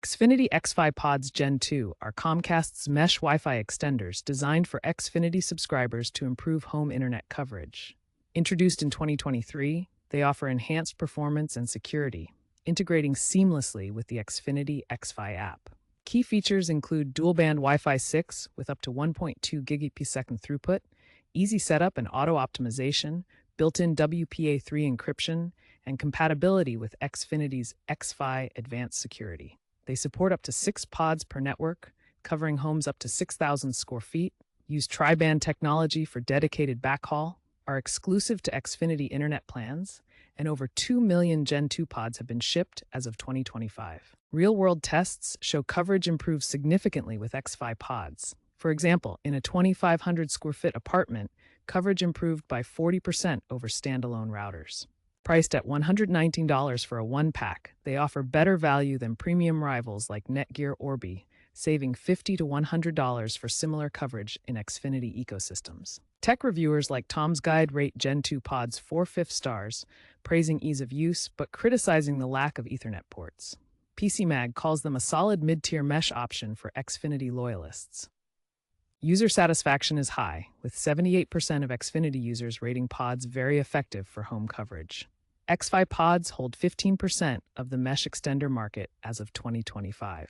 Xfinity XFi Pods Gen 2 are Comcast's mesh Wi-Fi extenders designed for Xfinity subscribers to improve home internet coverage. Introduced in 2023, they offer enhanced performance and security, integrating seamlessly with the Xfinity XFi app. Key features include dual-band Wi-Fi 6 with up to 1.2 Gbps throughput, easy setup and auto-optimization, built-in WPA3 encryption, and compatibility with Xfinity's XFi Advanced Security. They support up to 6 pods per network, covering homes up to 6,000 square feet, use tri-band technology for dedicated backhaul, are exclusive to Xfinity Internet plans, and over 2 million Gen 2 pods have been shipped as of 2025. Real-world tests show coverage improves significantly with XFi pods. For example, in a 2,500 square foot apartment, coverage improved by 40% over standalone routers. Priced at $119 for a one-pack, they offer better value than premium rivals like Netgear Orbi, saving $50 to $100 for similar coverage in Xfinity ecosystems. Tech reviewers like Tom's Guide rate Gen 2 pods 4.5 stars, praising ease of use but criticizing the lack of Ethernet ports. PCMag calls them a solid mid-tier mesh option for Xfinity loyalists. User satisfaction is high, with 78% of Xfinity users rating pods very effective for home coverage. XFi pods hold 15% of the mesh extender market as of 2025.